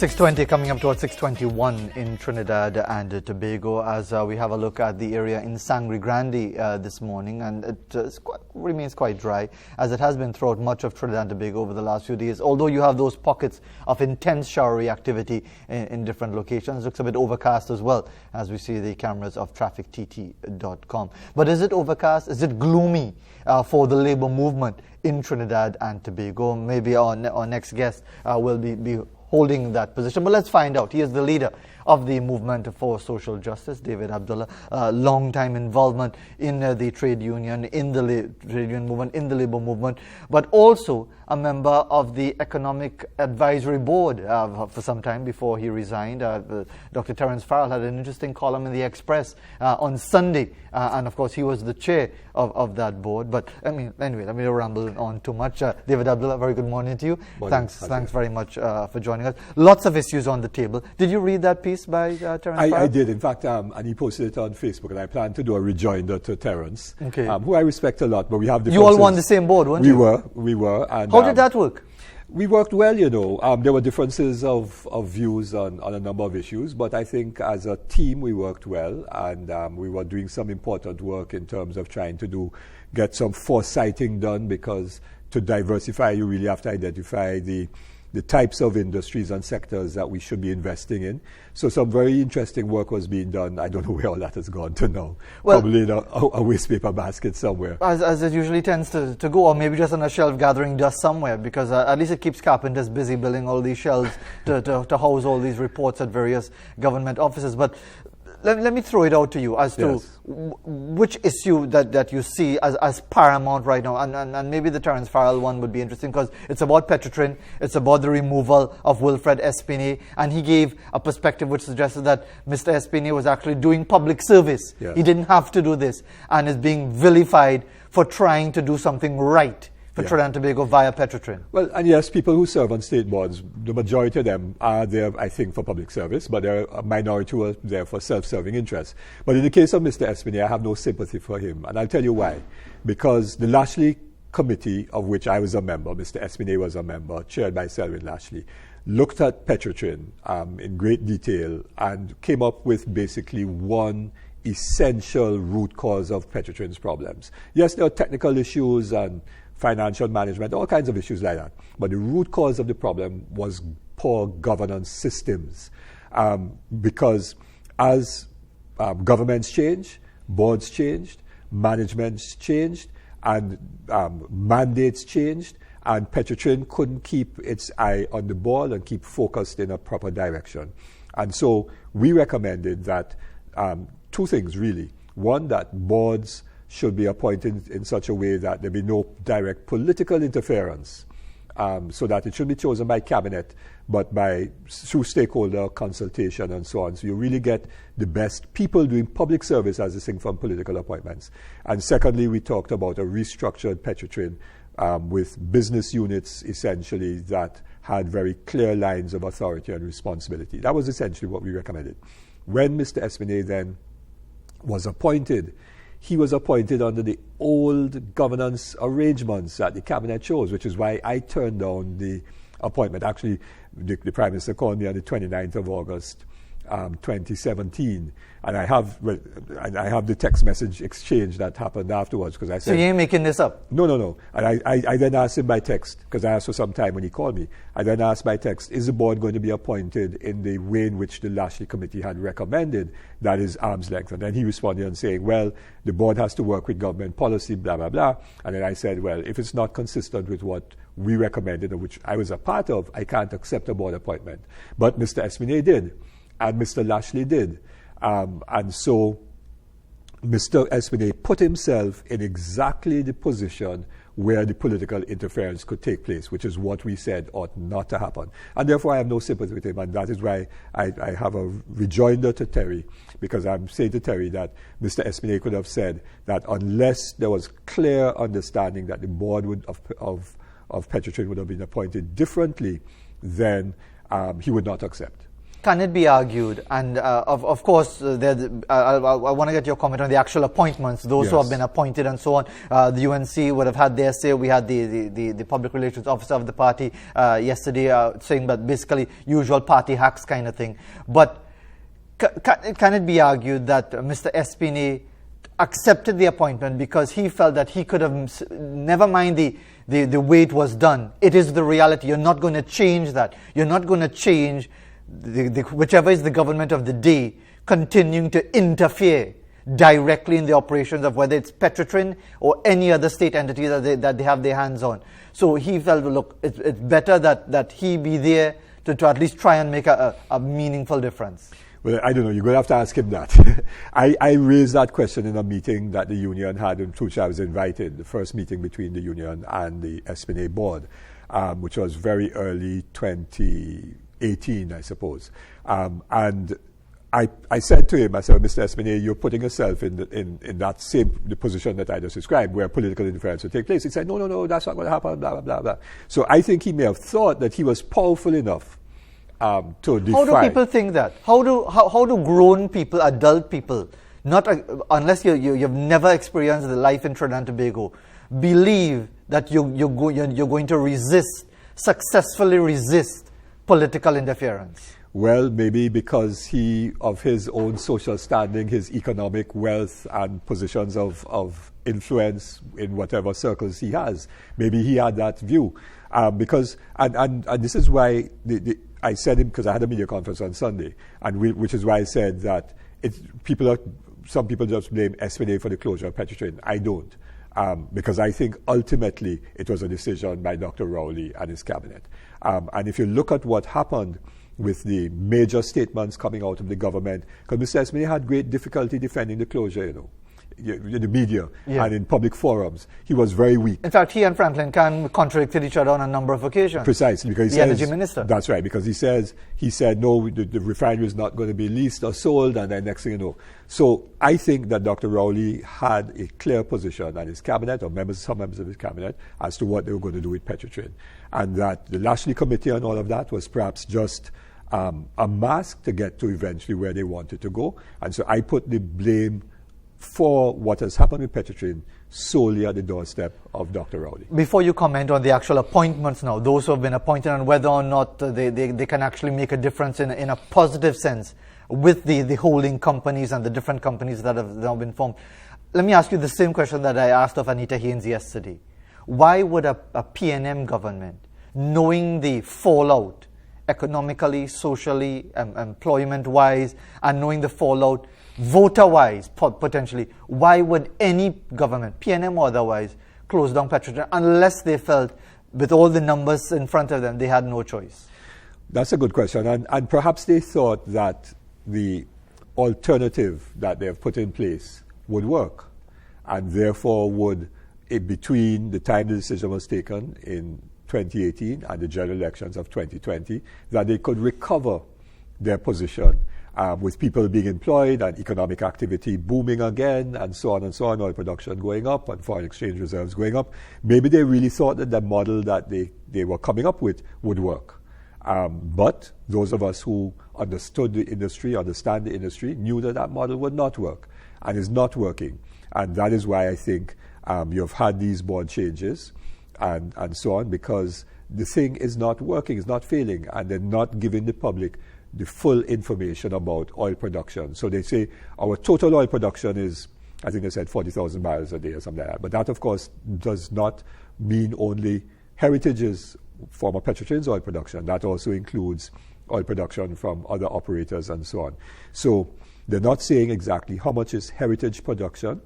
6:20 coming up towards 6:21 in Trinidad and Tobago as we have a look at the area in Sangre Grande this morning, and it remains quite dry as it has been throughout much of Trinidad and Tobago over the last few days, although you have those pockets of intense showery activity in different locations. It looks a bit overcast as well as we see the cameras of traffictt.com. But is it overcast? Is it gloomy for the labour movement in Trinidad and Tobago? Maybe our next guest will be holding that position. But let's find out. He is the leader of the movement for social justice, David Abdulah. Long time involvement in the trade union, in the trade union movement, in the labour movement, but also a member of the Economic Advisory Board for some time before he resigned. Dr. Terence Farrell had an interesting column in the Express on Sunday, and of course he was the chair of that board. But anyway, let me ramble on too much. David Abdulah, very good morning to you. Morning. Thanks very much for joining us. Lots of issues on the table. Did you read that piece by Terence Farrell? I did, in fact, and he posted it on Facebook, and I plan to do a rejoinder to Terence, okay. Who I respect a lot, but we have differences. You all were on the same board, weren't you? We were. And, how did that work? We worked well, There were differences of views on a number of issues, but I think as a team we worked well, and we were doing some important work in terms of trying to get some foresighting done, because to diversify, you really have to identify the types of industries and sectors that we should be investing in. So some very interesting work was being done. I don't know where all that has gone to now. Well, probably in a waste paper basket somewhere. As it usually tends to go, or maybe just on a shelf gathering dust somewhere, because at least it keeps carpenters busy building all these shelves to house all these reports at various government offices. But let me throw it out to you as to which issue that you see as paramount right now. And maybe the Terence Farrell one would be interesting, because it's about Petrotrin, it's about the removal of Wilfred Espinet, and he gave a perspective which suggested that Mr. Espinet was actually doing public service. Yeah. He didn't have to do this, and is being vilified for trying to do something right for Trinidad and Tobago via Petrotrin. Well, and yes, people who serve on state boards, the majority of them are there, I think, for public service, but there are a minority who are there for self-serving interests. But in the case of Mr. Espinet, I have no sympathy for him, and I'll tell you why. Because the Lashley Committee, of which I was a member, Mr. Espinet was a member, chaired by Selwyn Lashley, looked at Petrotrin in great detail and came up with basically one essential root cause of Petrotrin's problems. Yes, there are technical issues and financial management, all kinds of issues like that. But the root cause of the problem was poor governance systems. Because as governments change, boards changed, managements changed, and mandates changed, and Petrotrin couldn't keep its eye on the ball and keep focused in a proper direction. And so we recommended that two things, really. One, that boards should be appointed in such a way that there be no direct political interference, so that it should be chosen by cabinet, but through stakeholder consultation and so on. So you really get the best people doing public service as distinct from political appointments. And secondly, we talked about a restructured Petrotrin with business units essentially that had very clear lines of authority and responsibility. That was essentially what we recommended. When Mr. Espinet then was appointed, he was appointed under the old governance arrangements that the cabinet chose, which is why I turned down the appointment. Actually, the Prime Minister called me on the 29th of August, 2017, and I have the text message exchange that happened afterwards, because I said... So you ain't making this up? No. And I then asked him by text, because I asked for some time when he called me. I then asked by text, is the board going to be appointed in the way in which the Lashley Committee had recommended, that is arm's length? And then he responded and saying, well, the board has to work with government policy, blah, blah, blah. And then I said, well, if it's not consistent with what we recommended, and which I was a part of, I can't accept a board appointment. But Mr. Espinet did, and Mr. Lashley did. And so Mr. Espinet put himself in exactly the position where the political interference could take place, which is what we said ought not to happen. And therefore I have no sympathy with him, and that is why I have a rejoinder to Terry, because I'm saying to Terry that Mr. Espinet could have said that unless there was clear understanding that the board of Petrotrin would have been appointed differently, then he would not accept. Can it be argued, and of course, I want to get your comment on the actual appointments, those who have been appointed and so on. The UNC would have had their say. We had the public relations officer of the party yesterday saying that basically usual party hacks kind of thing. But can it be argued that Mr. Espinet accepted the appointment because he felt that he could have, never mind the way it was done, it is the reality. You're not going to change that. You're not going to change whichever is the government of the day continuing to interfere directly in the operations of whether it's Petrotrin or any other state entity that they have their hands on. So he felt, look, it's better that he be there to at least try and make a meaningful difference. Well, I don't know. You're going to have to ask him that. I raised that question in a meeting that the union had, in which I was invited, the first meeting between the union and the Espinet board, which was very early 2018, I suppose. And I said to him, I said, Mr. Espinet, you're putting yourself in that same the position that I just described, where political interference would take place. He said, no, that's not going to happen, blah, blah, blah, blah. So I think he may have thought that he was powerful enough to defy. How do people think that? How do grown people, adult people, not unless you've never experienced the life in Trinidad and Tobago, believe that you're going to successfully resist political interference? Well, maybe because of his own social standing, his economic wealth and positions of influence in whatever circles he has. Maybe he had that view. Because this is why I said him, because I had a media conference on Sunday, which is why I said that some people just blame Espinet for the closure of Petrotrin. I don't. Because I think ultimately it was a decision by Dr. Rowley and his cabinet. And if you look at what happened with the major statements coming out of the government, because Mr. Espinet had great difficulty defending the closure, in the media and in public forums. He was very weak. In fact, he and Franklin Can contradicted each other on a number of occasions. Precisely, because the energy minister. That's right, because he said no, the refinery is not going to be leased or sold, and then next thing you know. So I think that Dr. Rowley had a clear position, and his cabinet, or some members of his cabinet, as to what they were going to do with Petrotrin, and that the Lashley Committee and all of that was perhaps just a mask to get to eventually where they wanted to go. And so I put the blame for what has happened with Petrotrin solely at the doorstep of Dr. Rowley. Before you comment on the actual appointments now, those who have been appointed and whether or not they can actually make a difference in a positive sense with the holding companies and the different companies that have now been formed. Let me ask you the same question that I asked of Anita Haynes yesterday. Why would a PNM government, knowing the fallout economically, socially, employment-wise, and knowing the fallout voter-wise, potentially, why would any government, PNM or otherwise, close down Petrotrin unless they felt, with all the numbers in front of them, they had no choice? That's a good question. And perhaps they thought that the alternative that they have put in place would work, and therefore would, between the time the decision was taken in 2018 and the general elections of 2020, that they could recover their position with people being employed and economic activity booming again, and so on, oil production going up and foreign exchange reserves going up. Maybe they really thought that the model that they were coming up with would work. But those of us who understand the industry, knew that model would not work and is not working. And that is why I think you've had these board changes and so on, because the thing is not working, it's not failing, and they're not giving the public the full information about oil production. So they say our total oil production is, I think they said 40,000 barrels a day or something like that. But that, of course, does not mean only Heritage's former Petrotrin's oil production. That also includes oil production from other operators and so on. So they're not saying exactly how much is Heritage production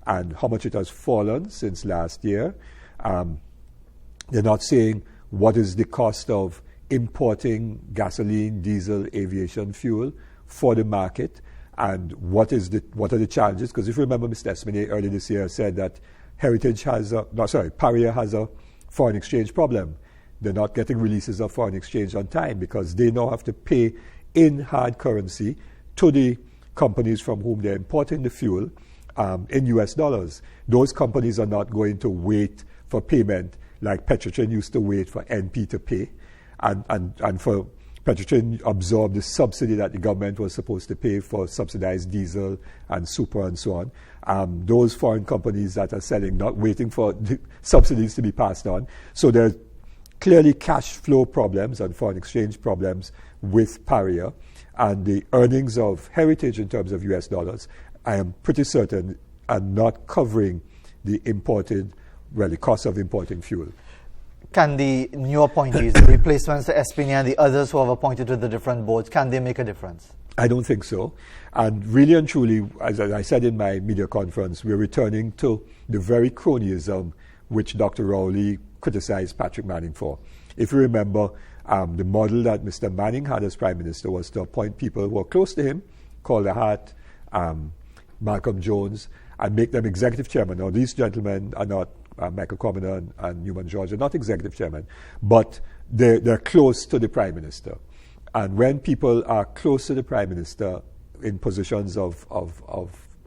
and how much it has fallen since last year. They're not saying what is the cost of importing gasoline, diesel, aviation fuel for the market, and what are the challenges. Because if you remember, Mr. Espinet earlier this year said that Paria has a foreign exchange problem. They're not getting releases of foreign exchange on time because they now have to pay in hard currency to the companies from whom they're importing the fuel in US dollars. Those companies are not going to wait for payment like Petrotrin used to wait for NP to pay, and for Petrotrin absorbed the subsidy that the government was supposed to pay for subsidized diesel and super and so on. Those foreign companies that are selling, not waiting for the subsidies to be passed on. So there's clearly cash flow problems and foreign exchange problems with Paria. And the earnings of Heritage in terms of US dollars, I am pretty certain, are not covering the cost of importing fuel. Can the new appointees, the replacements to Espinet and the others who have appointed to the different boards, can they make a difference? I don't think so. And really and truly, as I said in my media conference, we're returning to the very cronyism which Dr. Rowley criticized Patrick Manning for. If you remember, the model that Mr. Manning had as Prime Minister was to appoint people who were close to him, Calder Hart, Malcolm Jones, and make them executive chairman. Now, these gentlemen are not Michael Commoner and Newman George are not executive chairman, but they're close to the Prime Minister. And when people are close to the Prime Minister in positions of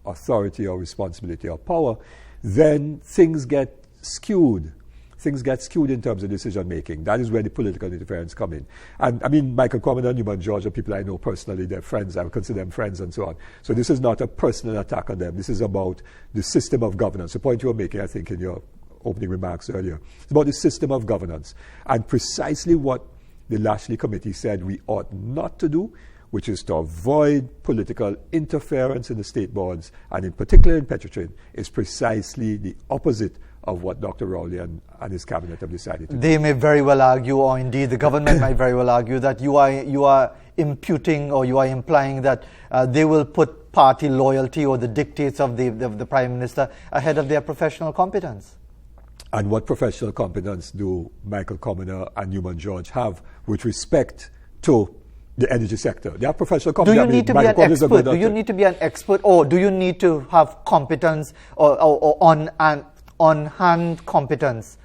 authority or responsibility or power, then things get skewed. Things get skewed in terms of decision making. That is where the political interference come in. And I mean, Michael Commoner and Newman George are people I know personally. They're friends. I would consider them friends and so on. So this is not a personal attack on them. This is about the system of governance. The point you were making, I think, in your opening remarks earlier. It's about the system of governance. And precisely what the Lashley Committee said we ought not to do, which is to avoid political interference in the state boards, and in particular in Petrotrin, is precisely the opposite of what Dr. Rowley and his cabinet have decided to do. They may very well argue, or indeed the government might very well argue, that you are imputing or you are implying that they will put party loyalty or the dictates of the Prime Minister ahead of their professional competence. And what professional competence do Michael Commoner and Newman George have with respect to the energy sector? They have professional competence. Do you need to be an expert? Do you need to be an expert, or do you need to have competence or on-hand competence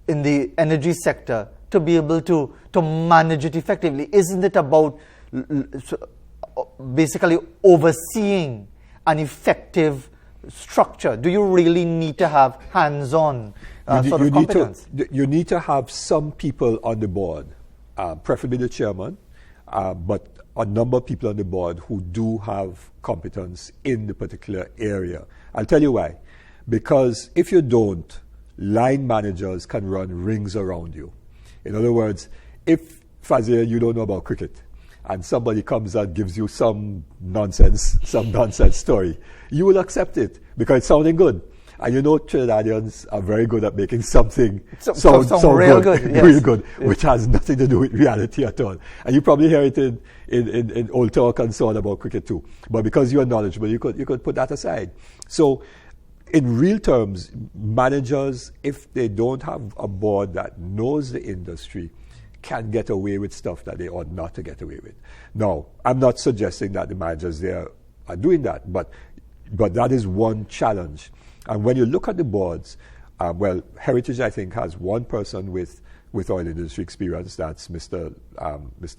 in the energy sector to be able to manage it effectively? Isn't it about basically overseeing an effective structure? Do you really need to have hands-on sort of competence? You need to have some people on the board, preferably the chairman, but a number of people on the board who do have competence in the particular area. I'll tell you why. Because if you don't, line managers can run rings around you. In other words, if, Fazia, you don't know about cricket, and somebody comes and gives you some nonsense story, you will accept it because it's sounding good. And you know Trinidadians are very good at making something sound real good, yes. Real good, yes. Which has nothing to do with reality at all. And you probably hear it in old talk and so on about cricket too. But because you are knowledgeable, you could put that aside. So in real terms, managers, if they don't have a board that knows the industry, can get away with stuff that they ought not to get away with. Now, I'm not suggesting that the managers there are doing that, but that is one challenge. And when you look at the boards, Heritage, I think, has one person with oil industry experience. That's Mr.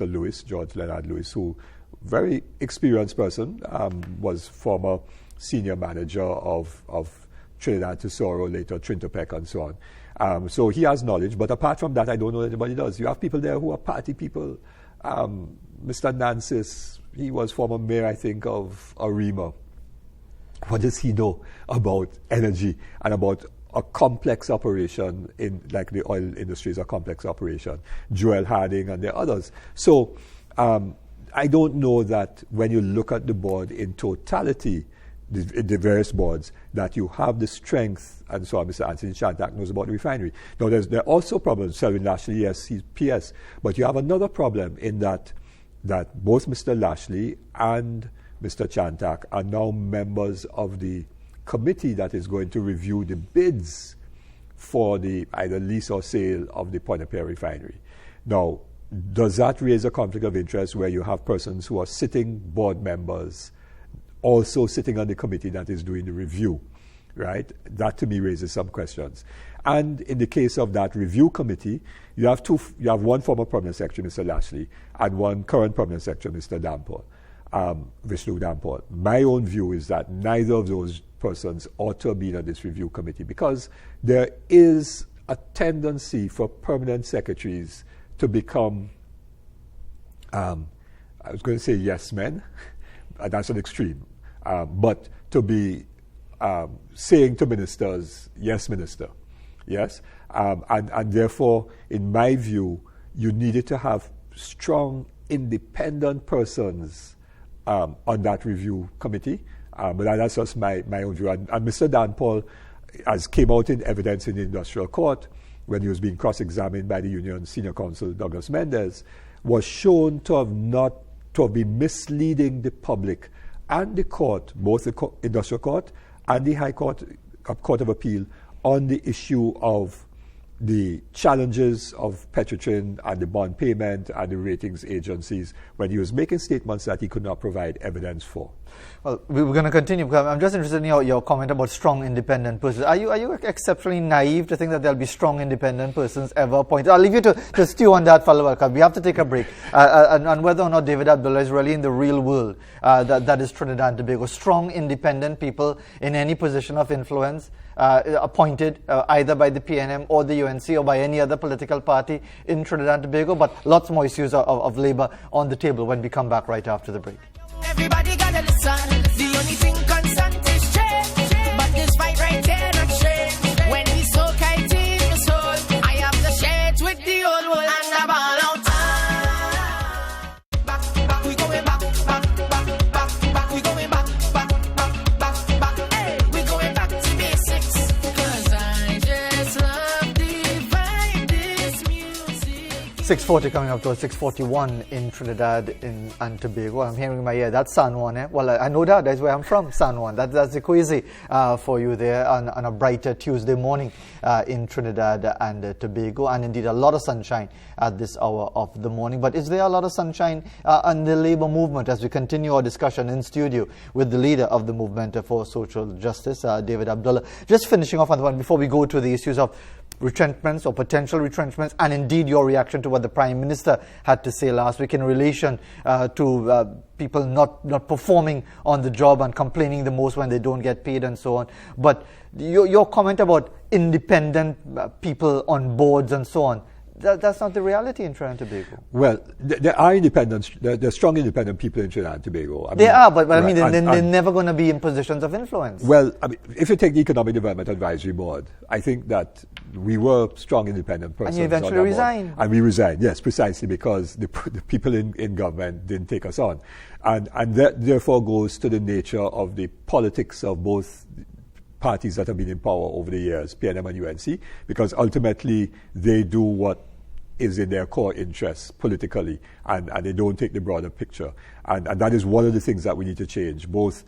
Lewis, George Leonard Lewis, who very experienced person, was former senior manager of Trinidad Tesoro, later Trintopec and so on. So he has knowledge, but apart from that, I don't know that anybody does. You have people there who are party people. Mr. Nancis, he was former mayor, I think, of Arima. What does he know about energy and about a complex operation like the oil industry is a complex operation? Joel Harding and there are others. So I don't know that when you look at the board in totality, the various boards, that you have the strength, and so on. Mr. Anthony Chantak knows about the refinery. Now, there are also problems. Selwyn Lashley, yes, he's PS, but you have another problem in that both Mr. Lashley and Mr. Chantak are now members of the committee that is going to review the bids for the either lease or sale of the Point-à-Pierre refinery. Now, does that raise a conflict of interest where you have persons who are sitting board members also sitting on the committee that is doing the review, right? That to me raises some questions. And in the case of that review committee, you have one former permanent secretary, Mr. Lashley, and one current permanent secretary, Mr. Damport, Vishnu Damport. My own view is that neither of those persons ought to be on this review committee because there is a tendency for permanent secretaries to become I was going to say yes men, that's an extreme, but to be saying to ministers, yes minister, yes, and therefore, in my view, you needed to have strong, independent persons on that review committee. But that's just my own view. And Mr. Dan Paul, as came out in evidence in the industrial court when he was being cross-examined by the union senior counsel Douglas Mendes, was shown to have been misleading the public and the court, both the industrial court and the High Court, Court of Appeal, on the issue of the challenges of Petrotrin and the bond payment and the ratings agencies when he was making statements that he could not provide evidence for. Well, we're going to continue, because I'm just interested in your comment about strong independent persons. Are you exceptionally naive to think that there'll be strong independent persons ever appointed? I'll leave you to stew on that for a while, because we have to take a break. And whether or not David Abdulah is really in the real world, that is Trinidad and Tobago. Strong independent people in any position of influence, appointed either by the PNM or the UNC or by any other political party in Trinidad and Tobago, but lots more issues of labour on the table when we come back right after the break. Everybody gotta listen. The only thing constant is change. But this fight right here not change. When we so kite in the soul, I have the shades with the old world and the ball out. Back, we going back, we going back. Hey, we going back to basics. 'Cause I just love the vibe, this music. 6:40 coming up to 6:41 in Trinidad and Tobago. I'm hearing in my ear, that's San Juan, eh? Well, I know that's where I'm from, San Juan. That's the Queasy for you there on a brighter Tuesday morning in Trinidad and Tobago. And indeed, a lot of sunshine at this hour of the morning. But is there a lot of sunshine on the labour movement as we continue our discussion in studio with the leader of the movement for social justice, David Abdulah? Just finishing off on the one before we go to the issues of retrenchments or potential retrenchments, and indeed your reaction to what the Prime Minister had to say last week in relation to people not performing on the job and complaining the most when they don't get paid and so on. But your comment about independent people on boards and so on, that's not the reality in Trinidad and Tobago. Well, there are independent, there are strong independent people in Trinidad and Tobago. They are, but right, I mean, they're never going to be in positions of influence. Well, I mean, if you take the Economic Development Advisory Board, I think that we were strong independent persons. And you eventually resigned. And we resigned, yes, precisely because the people in government didn't take us on. And that therefore goes to the nature of the politics of both parties that have been in power over the years, PNM and UNC, because ultimately they do what is in their core interests politically, and they don't take the broader picture. And that is one of the things that we need to change, both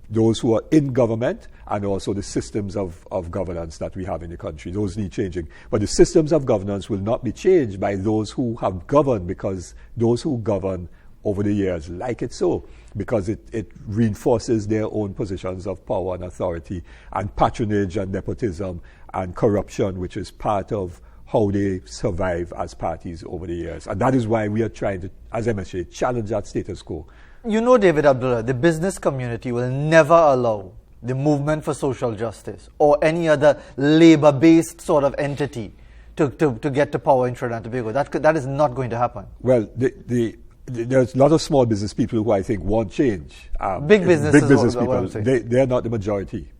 those who are in government and also the systems of governance that we have in the country. Those need changing. But the systems of governance will not be changed by those who have governed, because those who govern over the years like it so, because it reinforces their own positions of power and authority and patronage and nepotism and corruption, which is part of how they survive as parties over the years. And that is why we are trying to, as MSA, challenge that status quo. You know, David Abdulah, the business community will never allow the movement for social justice or any other labor-based sort of entity to get to power in Trinidad and Tobago. That is not going to happen. Well, there's a lot of small business people who I think want change. Big business people, they're not the majority.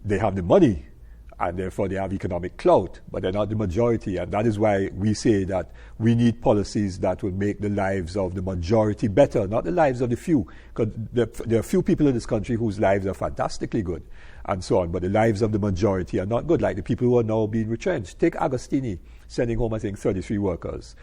They have the money, and therefore they have economic clout, but they're not the majority. And that is why we say that we need policies that will make the lives of the majority better, not the lives of the few. Because there are few people in this country whose lives are fantastically good, and so on, but the lives of the majority are not good, like the people who are now being retrenched. Take Agostini, sending home, I think, 33 workers.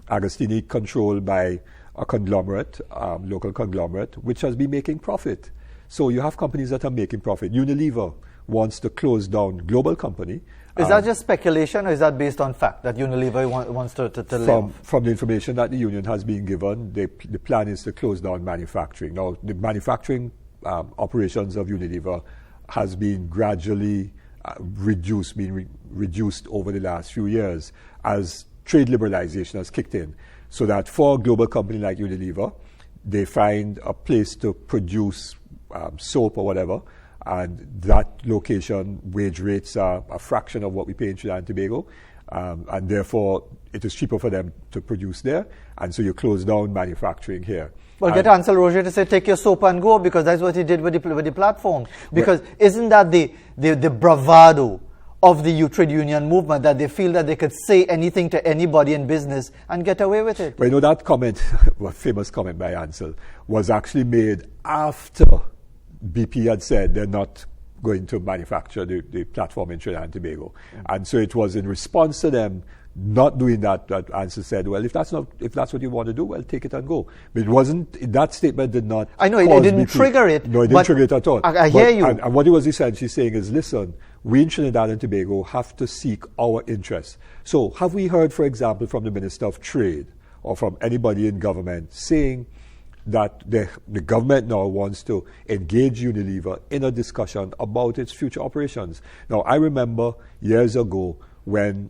Agostini controlled by a conglomerate, local conglomerate, which has been making profit. So you have companies that are making profit. Unilever wants to close down, global company. Is that just speculation, or is that based on fact that Unilever wants to live? From the information that the union has been given, the plan is to close down manufacturing. Now, the manufacturing operations of Unilever has been gradually reduced over the last few years as trade liberalization has kicked in. So that for a global company like Unilever, they find a place to produce soap or whatever, and that location wage rates are a fraction of what we pay in Trinidad and Tobago, and therefore it is cheaper for them to produce there, and so you close down manufacturing here. Well, get Ansel Roger to say, take your soap and go, because that's what he did with the platform. Because isn't that the bravado of the trade union movement, that they feel that they could say anything to anybody in business and get away with it? Well, you know, that comment, a famous comment by Ansel, was actually made after BP had said they're not going to manufacture the platform in Trinidad and Tobago. And so it was in response to them not doing that Ansel said, well, if that's what you want to do, well, take it and go. But it wasn't, that statement did not. I know, it didn't trigger it. No, it didn't trigger it at all. I hear you. And what he was essentially saying is, listen, we in Trinidad and Tobago have to seek our interests. So have we heard, for example, from the Minister of Trade or from anybody in government saying that the government now wants to engage Unilever in a discussion about its future operations? Now, I remember years ago when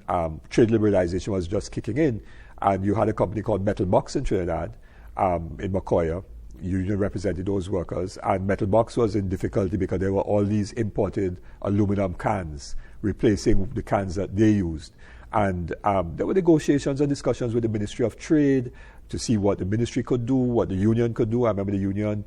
trade liberalization was just kicking in, and you had a company called Metal Box in Trinidad, in Macoya. Union represented those workers, and Metal Box was in difficulty because there were all these imported aluminum cans replacing the cans that they used. And there were negotiations and discussions with the Ministry of Trade to see what the ministry could do, what the union could do. I remember the union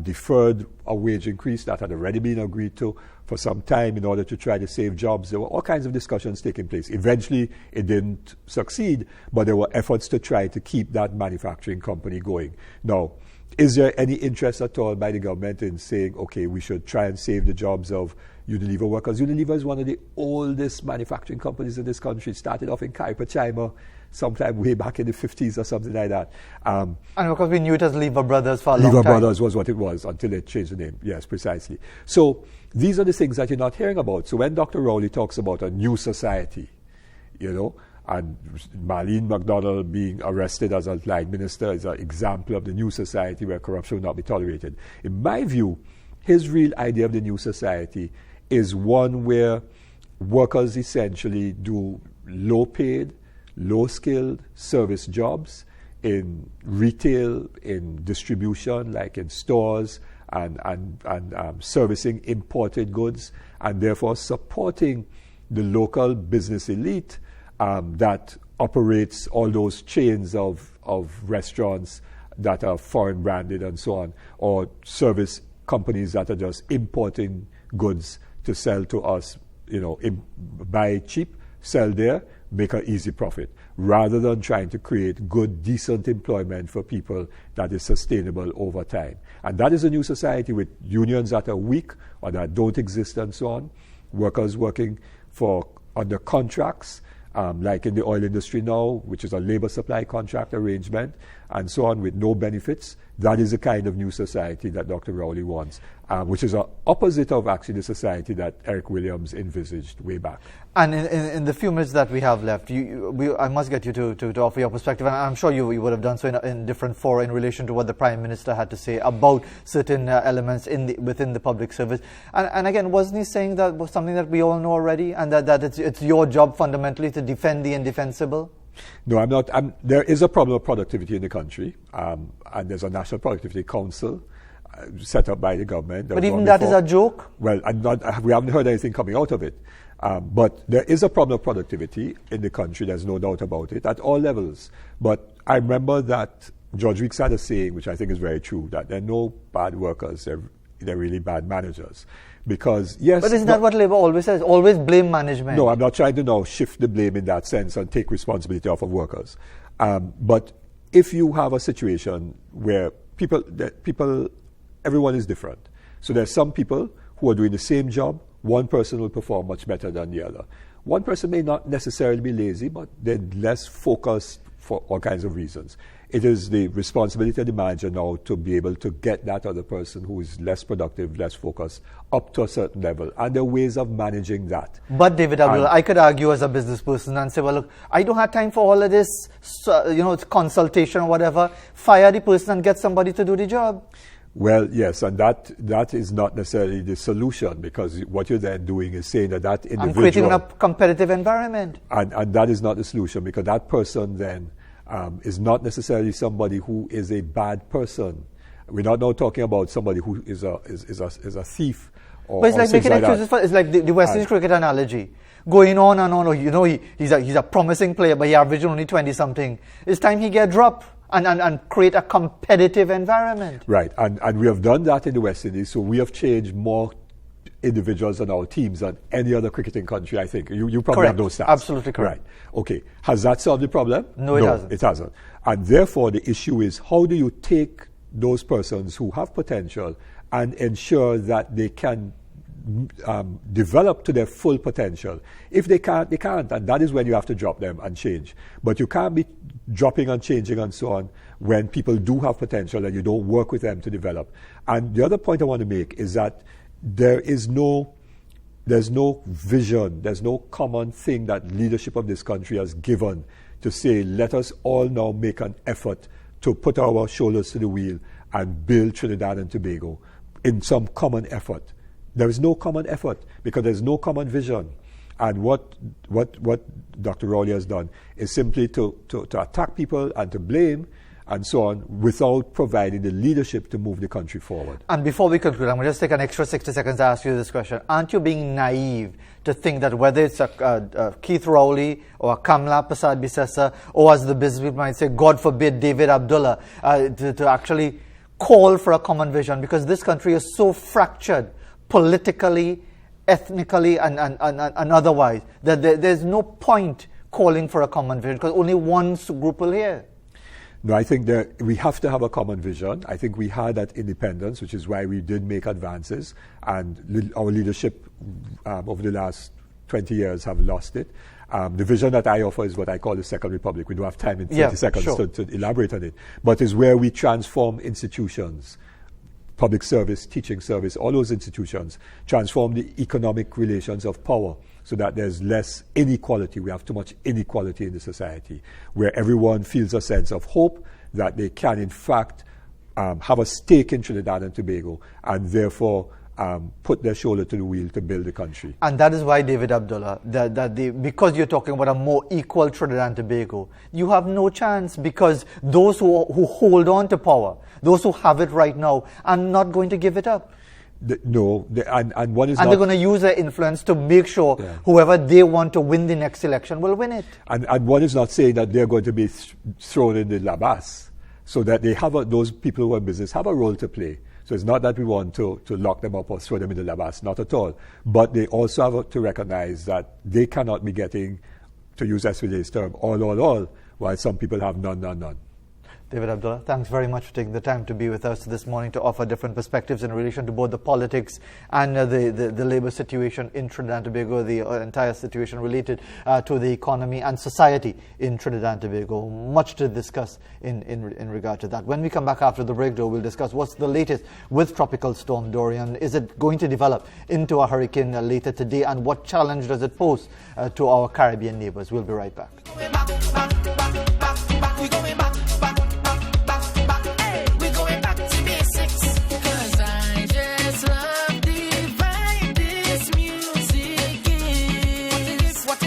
deferred a wage increase that had already been agreed to for some time in order to try to save jobs. There were all kinds of discussions taking place. Eventually, it didn't succeed, but there were efforts to try to keep that manufacturing company going. Now, is there any interest at all by the government in saying, okay, we should try and save the jobs of Unilever workers? Unilever is one of the oldest manufacturing companies in this country. It started off in Caripachaima sometime way back in the 50s or something like that. And because we knew it as Lever Brothers for a long time. Lever Brothers was what it was until they changed the name. Yes, precisely. So these are the things that you're not hearing about. So when Dr. Rowley talks about a new society, you know, and Marlene McDonald being arrested as a line minister is an example of the new society where corruption will not be tolerated. In my view, his real idea of the new society is one where workers essentially do low-paid, low-skilled service jobs in retail, in distribution, like in stores, and servicing imported goods, and therefore supporting the local business elite that operates all those chains of restaurants that are foreign branded and so on, or service companies that are just importing goods to sell to us, you know, buy cheap, sell there, make an easy profit, rather than trying to create good, decent employment for people that is sustainable over time. And that is a new society with unions that are weak or that don't exist and so on, workers working under contracts, like in the oil industry now, which is a labor supply contract arrangement, and so on, with no benefits. That is the kind of new society that Dr. Rowley wants, which is the opposite of actually the society that Eric Williams envisaged way back. And in the few minutes that we have left, I must get you to offer your perspective, and I'm sure you would have done so in different fora in relation to what the Prime Minister had to say about certain elements within the public service. And again, wasn't he saying that was something that we all know already, and that it's your job fundamentally to defend the indefensible? No, I'm not. There is a problem of productivity in the country, and there's a National Productivity Council set up by the government. But even that is a joke? Well, we haven't heard anything coming out of it. But there is a problem of productivity in the country, there's no doubt about it, at all levels. But I remember that George Weeks had a saying, which I think is very true, that there are no bad workers, they're really bad managers. Because, yes... But isn't that what Labour always says? Always blame management. No, I'm not trying to now shift the blame in that sense and take responsibility off of workers. But if you have a situation where everyone is different. So there's some people who are doing the same job. One person will perform much better than the other. One person may not necessarily be lazy, but they're less focused for all kinds of reasons. It is the responsibility of the manager now to be able to get that other person who is less productive, less focused, up to a certain level. And there are ways of managing that. But David Abdulah, I could argue as a business person and say, well, look, I don't have time for all of this, consultation or whatever. Fire the person and get somebody to do the job. Well, yes, and that is not necessarily the solution, because what you're then doing is saying that individual... I'm creating a competitive environment. And that is not the solution, because that person then is not necessarily somebody who is a bad person. We're not now talking about somebody who is a thief But it's or like things making like excuses that. for, it's like the West Indies cricket analogy. Going on and on, you know, he's a promising player, but he averaged only 20-something. It's time he get dropped and create a competitive environment. Right, and we have done that in the West Indies, so we have changed more individuals on our teams than any other cricketing country, I think. You probably Correct. have those stats. Absolutely correct. Right, okay. Has that solved the problem? No, it hasn't. It hasn't. And therefore, the issue is, how do you take those persons who have potential and ensure that they can develop to their full potential? If they can't, they can't, and that is when you have to drop them and change. But you can't be dropping and changing and so on when people do have potential and you don't work with them to develop. And the other point I want to make is that there's no vision, there's no common thing that leadership of this country has given to say, let us all now make an effort to put our shoulders to the wheel and build Trinidad and Tobago in some common effort. There is no common effort because there's no common vision. And what Dr. Rowley has done is simply to attack people and to blame and so on without providing the leadership to move the country forward. And before we conclude, I'm going to just take an extra 60 seconds to ask you this question. Aren't you being naive to think that whether it's a Keith Rowley or a Kamla Prasad Bisesa, or as the business people might say, God forbid, David Abdulah, to actually call for a common vision? Because this country is so fractured politically, ethnically, and otherwise, that there's no point calling for a common vision because only one group will hear. No, I think that we have to have a common vision. I think we had that independence, which is why we did make advances, and our leadership over the last 20 years have lost it. The vision that I offer is what I call the Second Republic. We don't have time in 30 seconds sure. to elaborate on it, but is where we transform institutions, public service, teaching service, all those institutions, transform the economic relations of power so that there's less inequality. We have too much inequality in the society, where everyone feels a sense of hope that they can, in fact, have a stake in Trinidad and Tobago and therefore put their shoulder to the wheel to build the country. And that is why, David Abdulah, because you're talking about a more equal Trinidad and Tobago, you have no chance because those who hold on to power, those who have it right now, are not going to give it up. And one is and they're going to use their influence to make sure whoever they want to win the next election will win it. And one is not saying that they're going to be thrown in the labas, so that they have those people who are in business have a role to play. So it's not that we want to lock them up or throw them in the labas, not at all. But they also have to recognize that they cannot be getting, to use Espinet's term, all, while some people have none. David Abdulah, thanks very much for taking the time to be with us this morning to offer different perspectives in relation to both the politics and the labor situation in Trinidad and Tobago, the entire situation related to the economy and society in Trinidad and Tobago. Much to discuss in regard to that. When we come back after the break, though, we'll discuss what's the latest with Tropical Storm Dorian. Is it going to develop into a hurricane later today, and what challenge does it pose to our Caribbean neighbors? We'll be right back.